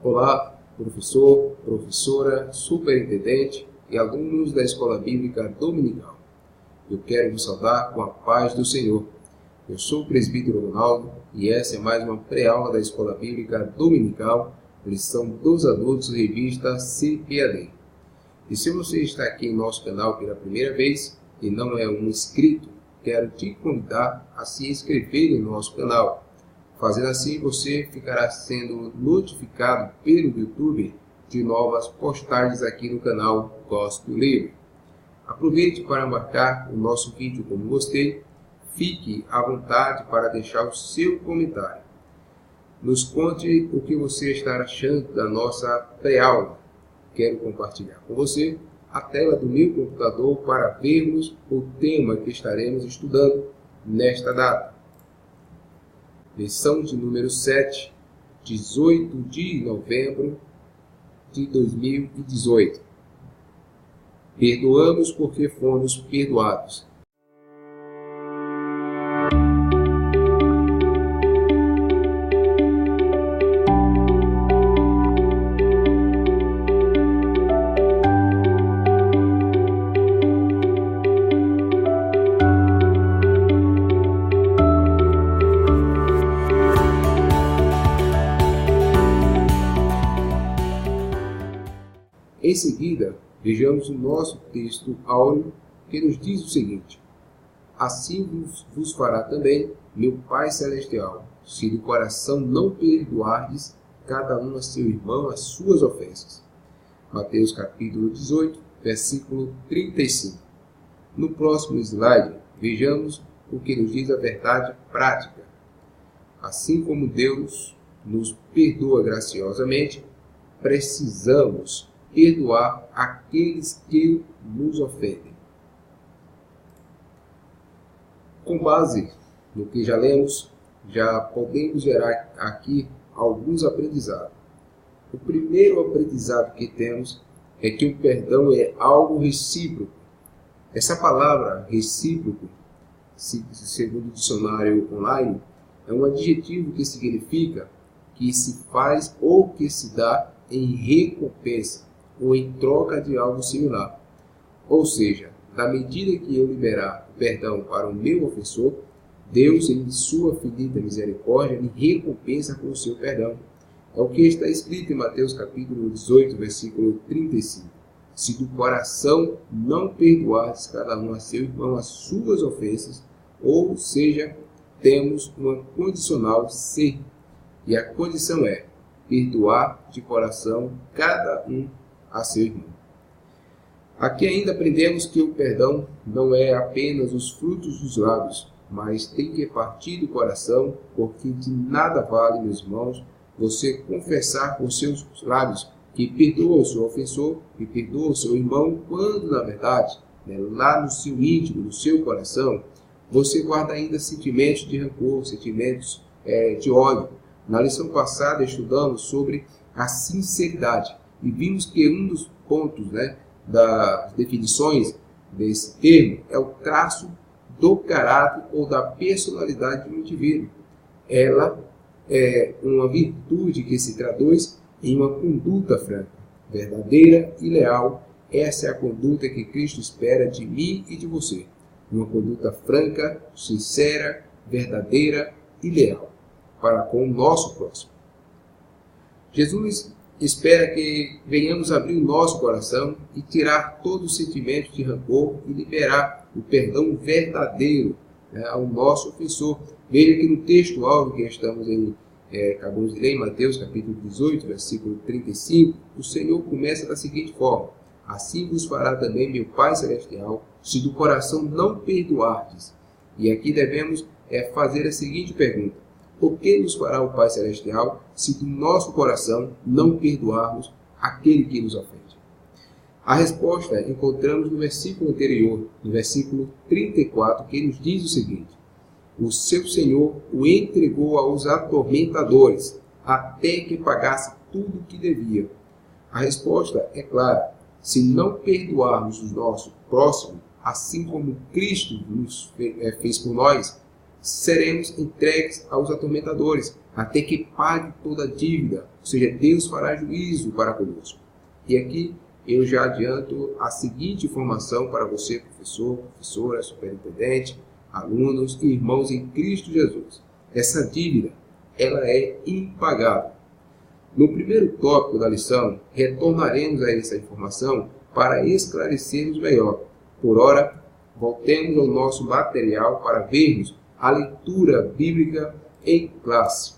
Olá, professor, professora, superintendente e alunos da Escola Bíblica Dominical. Eu quero vos saudar com a paz do Senhor. Eu sou o presbítero Ronaldo e essa é mais uma pré-aula da Escola Bíblica Dominical, lição dos adultos, revista CPAD. E se você está aqui em nosso canal pela primeira vez e não é um inscrito, quero te convidar a se inscrever em nosso canal. Fazendo assim, você ficará sendo notificado pelo YouTube de novas postagens aqui no canal Gospel Livre. Aproveite para marcar o nosso vídeo como gostei. Fique à vontade para deixar o seu comentário. Nos conte o que você está achando da nossa pré-aula. Quero compartilhar com você a tela do meu computador para vermos o tema que estaremos estudando nesta data. Lição de número 7, 18 de novembro de 2018. Perdoamos porque fomos perdoados. Em seguida, vejamos o nosso texto áureo que nos diz o seguinte: assim vos fará também meu Pai Celestial, se do coração não perdoardes cada um a seu irmão as suas ofensas. Mateus capítulo 18, versículo 35. No próximo slide, vejamos o que nos diz a verdade prática. Assim como Deus nos perdoa graciosamente, precisamos perdoar aqueles que nos ofendem. Com base no que já lemos, já podemos gerar aqui alguns aprendizados. O primeiro aprendizado que temos é que o perdão é algo recíproco. Essa palavra recíproco, segundo o dicionário online, é um adjetivo que significa que se faz ou que se dá em recompensa ou em troca de algo similar. Ou seja, na medida que eu liberar o perdão para o meu ofensor, Deus, em sua finita misericórdia, me recompensa com o seu perdão. É o que está escrito em Mateus capítulo 18, versículo 35. Se do coração não perdoardes cada um a seu irmão as suas ofensas, ou seja, temos uma condicional se, e a condição é perdoar de coração cada um a seu irmão. Aqui ainda aprendemos que o perdão não é apenas os frutos dos lábios, mas tem que partir do coração, porque de nada vale, meus irmãos, você confessar com seus lábios que perdoa o seu ofensor, que perdoa o seu irmão, quando na verdade, lá no seu íntimo, no seu coração, você guarda ainda sentimentos de rancor, sentimentos de ódio. Na lição passada estudamos sobre a sinceridade. E vimos que um dos pontos das definições desse termo é o traço do caráter ou da personalidade de um indivíduo. Ela é uma virtude que se traduz em uma conduta franca, verdadeira e leal. Essa é a conduta que Cristo espera de mim e de você. Uma conduta franca, sincera, verdadeira e leal para com o nosso próximo. Jesus espera que venhamos abrir o nosso coração e tirar todo o sentimento de rancor e liberar o perdão verdadeiro ao nosso ofensor. Veja que no texto áureo que acabamos de ler em Mateus capítulo 18, versículo 35, o Senhor começa da seguinte forma: assim vos fará também meu Pai Celestial, se do coração não perdoardes. E aqui devemos fazer a seguinte pergunta: por que nos fará o Pai Celestial se do nosso coração não perdoarmos aquele que nos ofende? A resposta encontramos no versículo anterior, no versículo 34, que nos diz o seguinte: o seu Senhor o entregou aos atormentadores, até que pagasse tudo o que devia. A resposta é clara: se não perdoarmos o nosso próximo, assim como Cristo fez por nós, seremos entregues aos atormentadores, até que pague toda a dívida, ou seja, Deus fará juízo para conosco. E aqui eu já adianto a seguinte informação para você, professor, professora, superintendente, alunos e irmãos em Cristo Jesus. Essa dívida, ela é impagável. No primeiro tópico da lição, retornaremos a essa informação para esclarecermos melhor. Por ora, voltemos ao nosso material para vermos a leitura bíblica em classe.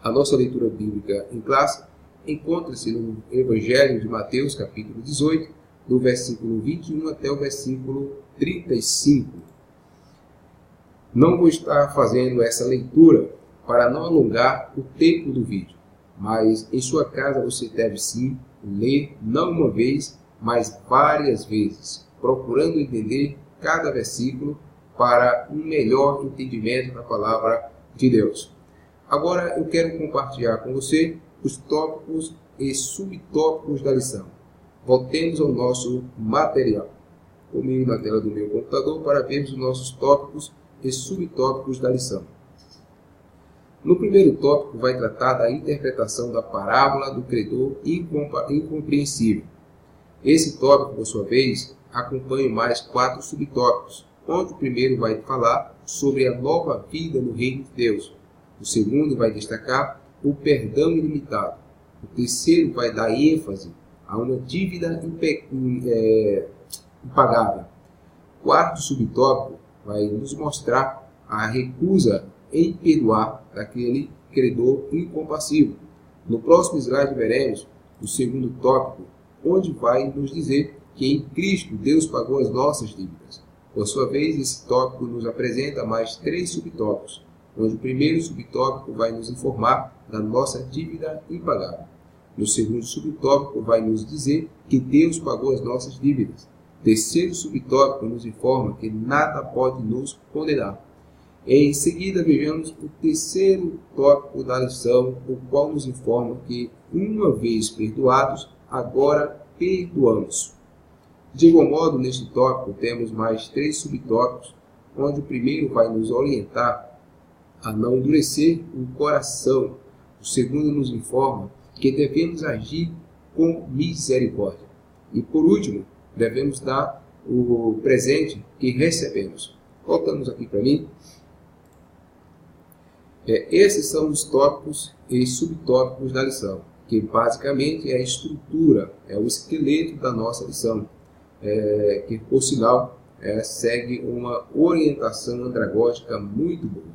A nossa leitura bíblica em classe encontra-se no Evangelho de Mateus, capítulo 18, do versículo 21 até o versículo 35. Não vou estar fazendo essa leitura para não alongar o tempo do vídeo, mas em sua casa você deve sim ler não uma vez, mas várias vezes, procurando entender cada versículo para um melhor entendimento da palavra de Deus. Agora eu quero compartilhar com você os tópicos e subtópicos da lição. Voltemos ao nosso material. Comigo na tela do meu computador para vermos os nossos tópicos e subtópicos da lição. No primeiro tópico vai tratar da interpretação da parábola do credor incompreensível. Esse tópico, por sua vez, acompanha mais 4 subtópicos, onde o primeiro vai falar sobre a nova vida no reino de Deus. O segundo vai destacar o perdão ilimitado. O terceiro vai dar ênfase a uma dívida impagável. O quarto subtópico vai nos mostrar a recusa em perdoar daquele credor incompassivo. No próximo slide veremos o segundo tópico, onde vai nos dizer que em Cristo Deus pagou as nossas dívidas. Por sua vez, esse tópico nos apresenta mais 3 subtópicos, onde o primeiro subtópico vai nos informar da nossa dívida impagável. No segundo subtópico vai nos dizer que Deus pagou as nossas dívidas. O terceiro subtópico nos informa que nada pode nos condenar. Em seguida, vejamos o terceiro tópico da lição, o qual nos informa que, uma vez perdoados, agora perdoamos. De igual modo, neste tópico, temos mais 3 subtópicos, onde o primeiro vai nos orientar a não endurecer o coração. O segundo nos informa que devemos agir com misericórdia. E por último, devemos dar o presente que recebemos. Voltamos aqui para mim. Esses são os tópicos e subtópicos da lição, que basicamente é a estrutura, é o esqueleto da nossa lição, que por sinal segue uma orientação andragógica muito boa.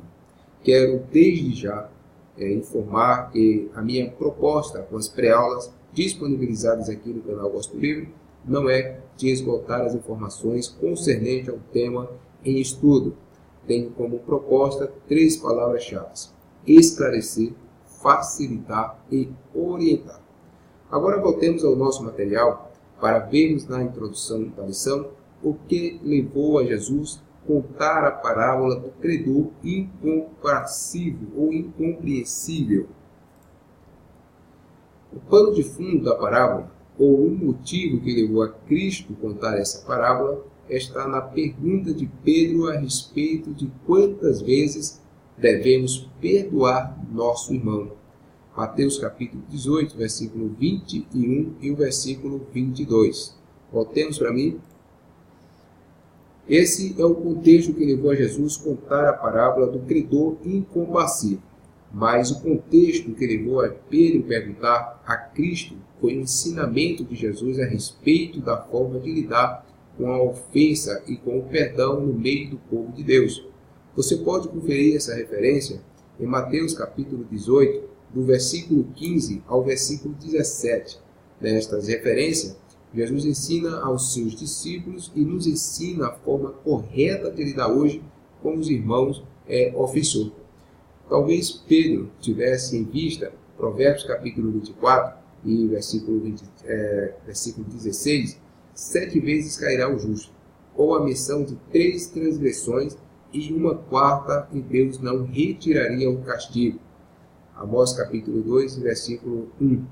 Quero desde já informar que a minha proposta com as pré-aulas disponibilizadas aqui no canal Gosto Livre não é de esgotar as informações concernentes ao tema em estudo. Tenho como proposta 3 palavras-chave: esclarecer, facilitar e orientar. Agora voltemos ao nosso material para vermos na introdução da lição o que levou a Jesus contar a parábola do credor incompassível ou incompreensível. O pano de fundo da parábola, ou o motivo que levou a Cristo contar essa parábola, está na pergunta de Pedro a respeito de quantas vezes devemos perdoar nosso irmão. Mateus capítulo 18, versículo 21 e o versículo 22. Voltemos para mim. Esse é o contexto que levou a Jesus contar a parábola do credor incompassível. Mas o contexto que levou a Pedro perguntar a Cristo foi o ensinamento de Jesus a respeito da forma de lidar com a ofensa e com o perdão no meio do povo de Deus. Você pode conferir essa referência em Mateus capítulo 18, do versículo 15 ao versículo 17. Nestas referências, Jesus ensina aos seus discípulos e nos ensina a forma correta de lidar hoje com os irmãos ofensores. Talvez Pedro tivesse em vista Provérbios capítulo 24 e versículo 16, 7 vezes cairá o justo, ou a menção de 3 transgressões e 1/4 e Deus não retiraria o castigo. Amós capítulo 2, versículo 1.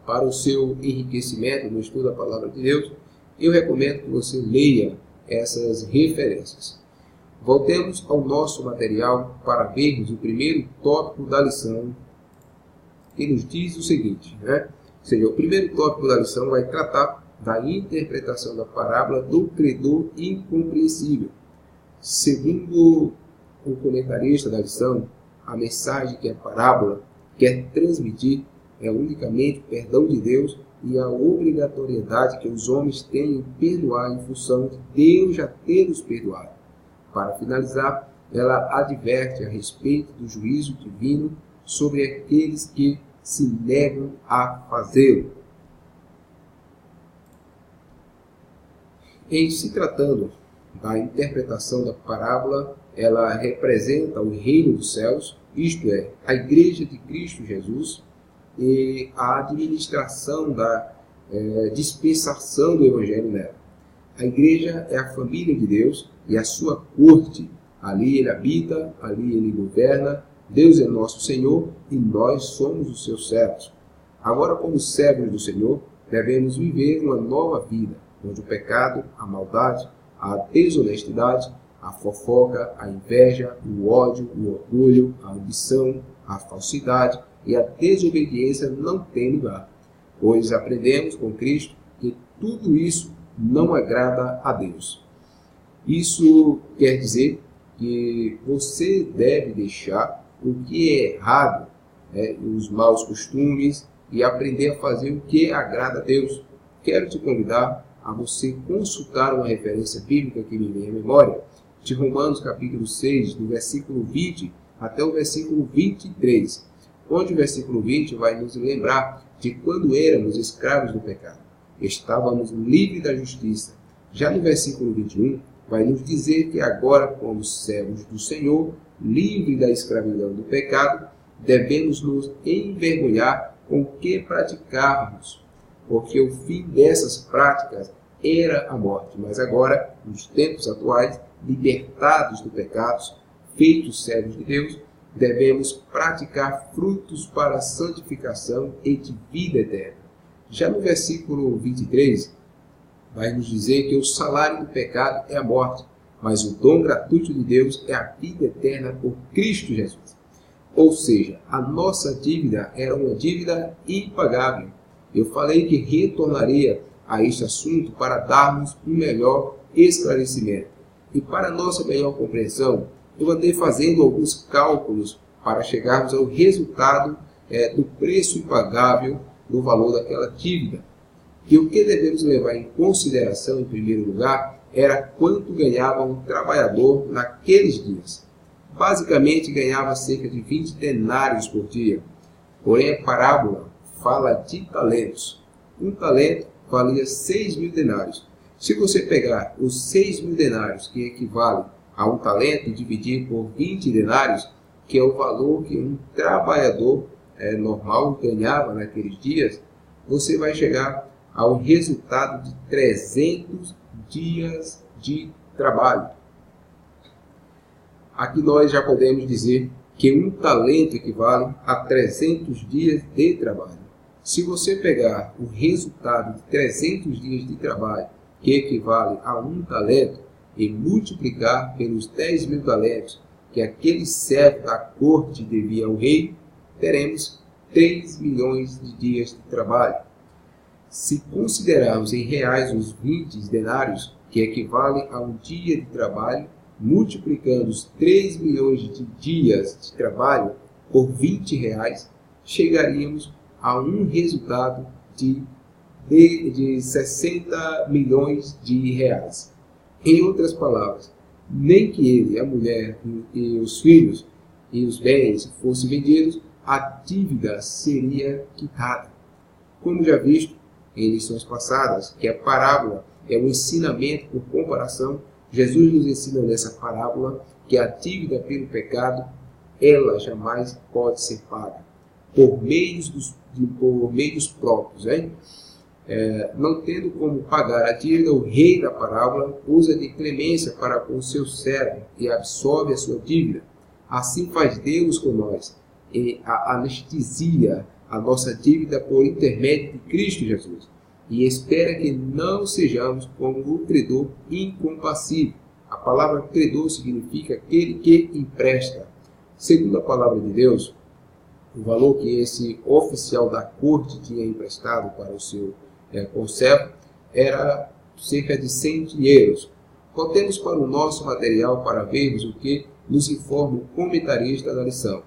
Para o seu enriquecimento no estudo da Palavra de Deus, eu recomendo que você leia essas referências. Voltemos ao nosso material para vermos o primeiro tópico da lição, que nos diz o seguinte, né? Ou seja, o primeiro tópico da lição vai tratar da interpretação da parábola do credor incompreensível. Segundo o comentarista da lição, a mensagem que a parábola quer transmitir é unicamente o perdão de Deus e a obrigatoriedade que os homens têm em perdoar em função de Deus já ter os perdoado. Para finalizar, ela adverte a respeito do juízo divino sobre aqueles que se negam a fazê-lo. Em se tratando da interpretação da parábola, ela representa o reino dos céus, isto é, a Igreja de Cristo Jesus, e a administração da dispensação do Evangelho nela. A Igreja é a família de Deus e a sua corte. Ali ele habita, ali ele governa. Deus é nosso Senhor e nós somos os seus servos. Agora, como servos do Senhor, devemos viver uma nova vida, onde o pecado, a maldade, a desonestidade, a fofoca, a inveja, o ódio, o orgulho, a ambição, a falsidade e a desobediência não têm lugar, pois aprendemos com Cristo que tudo isso não agrada a Deus. Isso quer dizer que você deve deixar o que é errado, os maus costumes, e aprender a fazer o que agrada a Deus. Quero te convidar a você consultar uma referência bíblica que me vem à memória, de Romanos capítulo 6, do versículo 20 até o versículo 23, onde o versículo 20 vai nos lembrar de quando éramos escravos do pecado. Estávamos livres da justiça. Já no versículo 21, vai nos dizer que agora, como servos do Senhor, livres da escravidão do pecado, devemos nos envergonhar com o que praticávamos, porque o fim dessas práticas era a morte. Mas agora, nos tempos atuais, libertados do pecado, feitos servos de Deus, devemos praticar frutos para a santificação e de vida eterna. Já no versículo 23, vai nos dizer que o salário do pecado é a morte, mas o dom gratuito de Deus é a vida eterna por Cristo Jesus. Ou seja, a nossa dívida era uma dívida impagável. Eu falei que retornaria a este assunto para darmos um melhor esclarecimento. E para nossa melhor compreensão, eu andei fazendo alguns cálculos para chegarmos ao resultado do preço impagável do valor daquela dívida. E o que devemos levar em consideração, em primeiro lugar, era quanto ganhava um trabalhador naqueles dias. Basicamente, ganhava cerca de 20 denários por dia. Porém, a parábola fala de talentos. Um talento valia 6.000 denários. Se você pegar os 6.000 denários, que equivalem a um talento, e dividir por 20 denários, que é o valor que um trabalhador normal ganhava naqueles dias, você vai chegar ao resultado de 300 dias de trabalho. Aqui nós já podemos dizer que um talento equivale a 300 dias de trabalho. Se você pegar o resultado de 300 dias de trabalho, que equivale a um talento, e multiplicar pelos 10.000 talentos que aquele servo da corte devia ao rei, teremos 3 milhões de dias de trabalho. Se considerarmos em reais os 20 denários, que equivalem a um dia de trabalho, multiplicando os 3 milhões de dias de trabalho por 20 reais, chegaríamos a um resultado de 60 milhões de reais. Em outras palavras, nem que ele, a mulher e os filhos e os bens fossem vendidos, a dívida seria quitada. Como já visto em lições passadas, que a parábola é um ensinamento por comparação, Jesus nos ensina nessa parábola que a dívida pelo pecado, ela jamais pode ser paga por meios próprios. Não tendo como pagar a dívida, o rei da parábola usa de clemência para com o seu servo e absorve a sua dívida. Assim faz Deus com nós e anestesia a nossa dívida por intermédio de Cristo Jesus, e espera que não sejamos como o credor incompassível. A palavra credor significa aquele que empresta. Segundo a palavra de Deus, o valor que esse oficial da corte tinha emprestado para o seu conservo era cerca de 100 dinheiros. Voltemos para o nosso material para vermos o que nos informa o comentarista da lição.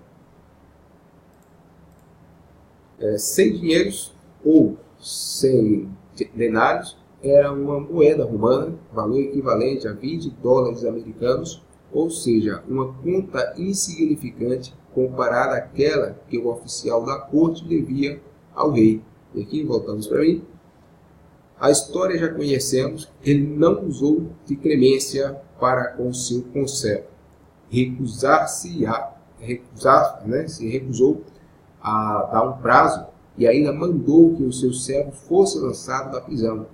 100 dinheiros ou 100 denários era uma moeda romana, valor equivalente a 20 dólares americanos, ou seja, uma conta insignificante comparada àquela que o oficial da corte devia ao rei. E aqui voltamos para mim. A história já conhecemos, ele não usou de clemência para com seu conservo. Se recusou a dar um prazo e ainda mandou que o seu servo fosse lançado da prisão.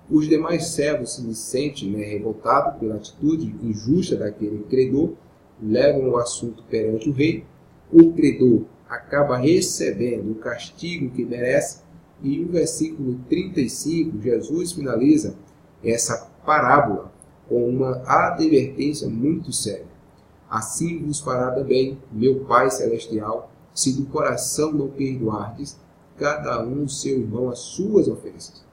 Os demais servos se sentem revoltados pela atitude injusta daquele credor, levam o assunto perante o rei. O credor acaba recebendo o castigo que merece, e no versículo 35, Jesus finaliza essa parábola com uma advertência muito séria. Assim vos fará também meu Pai Celestial, se do coração não perdoardes, cada um seu irmão as suas ofensas.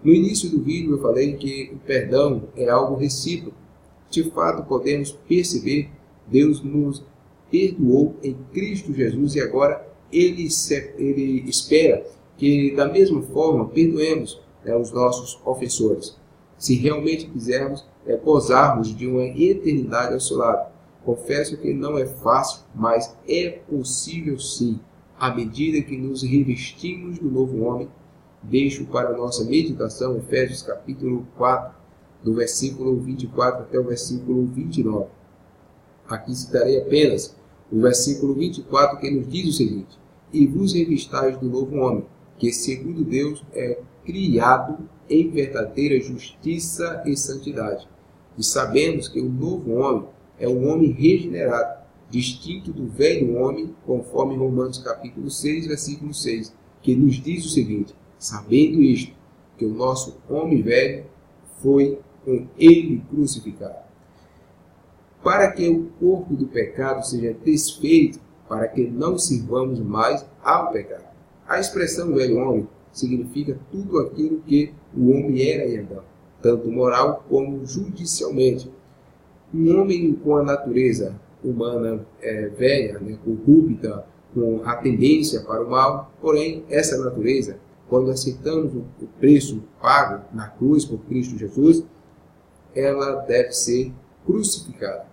No início do vídeo eu falei que o perdão é algo recíproco. De fato, podemos perceber, Deus nos perdoou em Cristo Jesus e agora Ele espera que da mesma forma perdoemos os nossos ofensores. Se realmente quisermos gozarmos de uma eternidade ao seu lado. Confesso que não é fácil, mas é possível sim, à medida que nos revestimos do novo homem. Deixo para a nossa meditação Efésios capítulo 4, do versículo 24 até o versículo 29. Aqui citarei apenas o versículo 24, que nos diz o seguinte: e vos revistais do novo homem, que segundo Deus é criado em verdadeira justiça e santidade. E sabemos que o novo homem é um homem regenerado, distinto do velho homem, conforme Romanos capítulo 6, versículo 6, que nos diz o seguinte: sabendo isto, que o nosso homem velho foi com ele crucificado, para que o corpo do pecado seja desfeito, para que não sirvamos mais ao pecado. A expressão velho homem significa tudo aquilo que o homem era em Adão, tanto moral como judicialmente. Um homem com a natureza humana velha, corrupta, com a tendência para o mal, porém essa natureza, quando aceitamos o preço pago na cruz por Cristo Jesus, ela deve ser crucificada.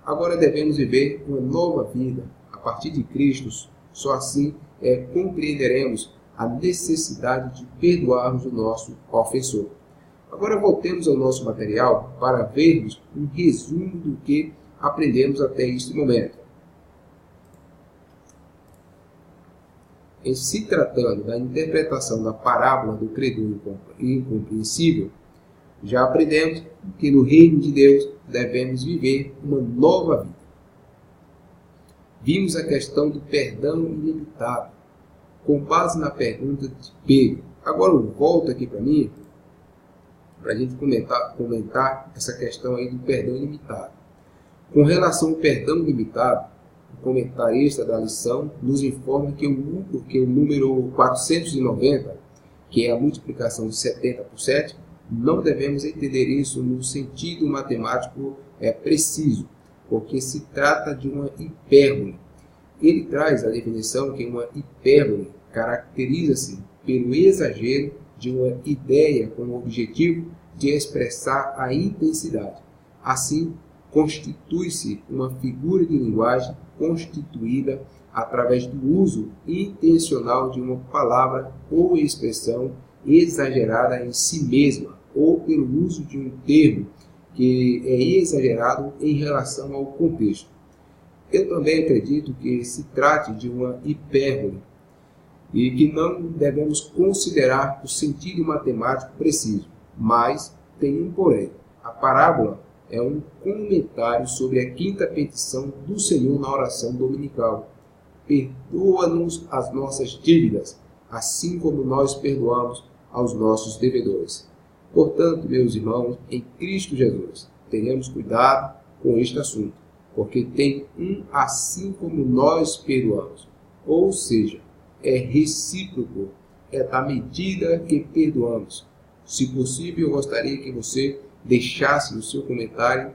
Agora devemos viver uma nova vida a partir de Cristo. Só assim compreenderemos a necessidade de perdoarmos o nosso ofensor. Agora voltemos ao nosso material para vermos um resumo do que aprendemos até este momento. Em se tratando da interpretação da parábola do credor incompreensível, já aprendemos que no reino de Deus devemos viver uma nova vida. Vimos a questão do perdão ilimitado, com base na pergunta de Pedro. Agora eu volto aqui para mim, para a gente comentar essa questão aí do perdão ilimitado. Com relação ao perdão ilimitado, o comentarista da lição nos informa que o número 490, que é a multiplicação de 70 por 7, não devemos entender isso no sentido matemático preciso, porque se trata de uma hipérbole. Ele traz a definição que uma hipérbole caracteriza-se pelo exagero de uma ideia com o objetivo de expressar a intensidade. Assim, constitui-se uma figura de linguagem constituída através do uso intencional de uma palavra ou expressão exagerada em si mesma, ou pelo uso de um termo que é exagerado em relação ao contexto. Eu também acredito que se trate de uma hipérbole e que não devemos considerar o sentido matemático preciso, mas tem um porém. A parábola é um comentário sobre a quinta petição do Senhor na oração dominical. Perdoa-nos as nossas dívidas, assim como nós perdoamos aos nossos devedores. Portanto, meus irmãos, em Cristo Jesus, tenhamos cuidado com este assunto, porque tem um assim como nós perdoamos. Ou seja, é recíproco, é da medida que perdoamos. Se possível, eu gostaria que você deixasse no seu comentário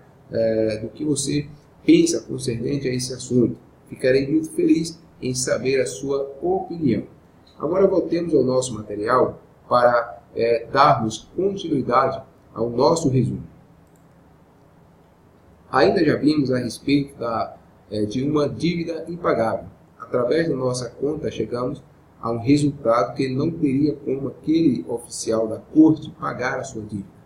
do que você pensa concernente a esse assunto. Ficarei muito feliz em saber a sua opinião. Agora voltemos ao nosso material para darmos continuidade ao nosso resumo. Ainda já vimos a respeito de uma dívida impagável. Através da nossa conta chegamos a um resultado que não teria como aquele oficial da corte pagar a sua dívida.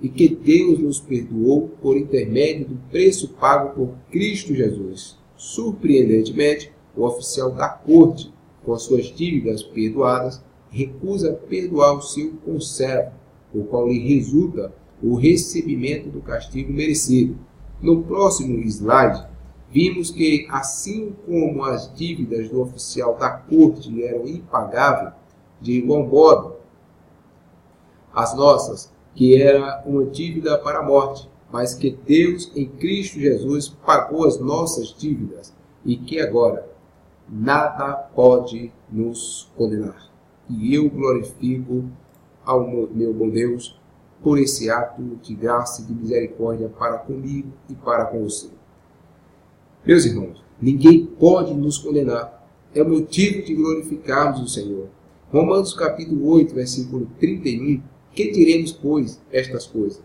E que Deus nos perdoou por intermédio do preço pago por Cristo Jesus. Surpreendentemente, o oficial da corte, com as suas dívidas perdoadas, recusa perdoar o seu conservo, o qual lhe resulta o recebimento do castigo merecido. No próximo slide, vimos que, assim como as dívidas do oficial da corte eram impagáveis, de igual modo, as nossas, que era uma dívida para a morte, mas que Deus, em Cristo Jesus, pagou as nossas dívidas e que agora nada pode nos condenar. E eu glorifico ao meu bom Deus por esse ato de graça e de misericórdia para comigo e para com você. Meus irmãos, ninguém pode nos condenar. É motivo de glorificarmos o Senhor. Romanos capítulo 8, versículo 31. Que diremos, pois, estas coisas?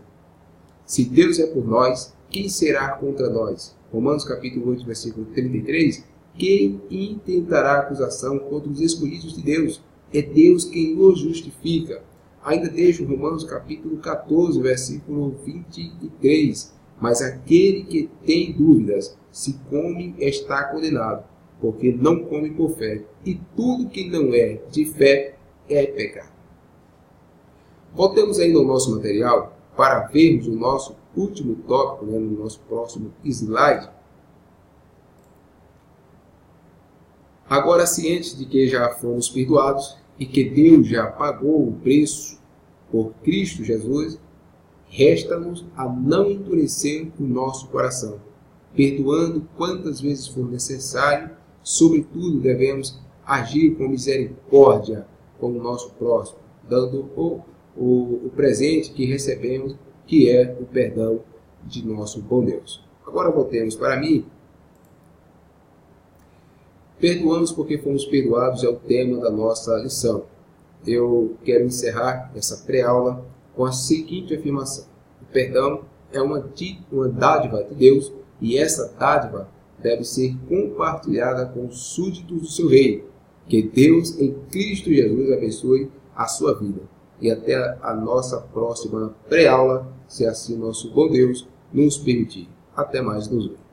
Se Deus é por nós, quem será contra nós? Romanos capítulo 8, versículo 33. Quem intentará acusação contra os escolhidos de Deus? É Deus quem os justifica. Ainda deixo Romanos capítulo 14, versículo 23. Mas aquele que tem dúvidas, se come, está condenado, porque não come por fé. E tudo que não é de fé é pecado. Voltemos ainda ao nosso material para vermos o nosso último tópico, no nosso próximo slide. Agora, cientes de que já fomos perdoados e que Deus já pagou o preço por Cristo Jesus, resta-nos a não endurecer o nosso coração, perdoando quantas vezes for necessário. Sobretudo, devemos agir com misericórdia com o nosso próximo, dando o presente que recebemos, que é o perdão de nosso bom Deus. Agora voltemos para mim. Perdoamos porque fomos perdoados é o tema da nossa lição. Eu quero encerrar essa pré-aula com a seguinte afirmação: o perdão é uma dádiva de Deus e essa dádiva deve ser compartilhada com os súditos do seu reino. Que Deus em Cristo Jesus abençoe a sua vida. E até a nossa próxima pré-aula, se assim nosso bom Deus nos permitir. Até mais nos vemos.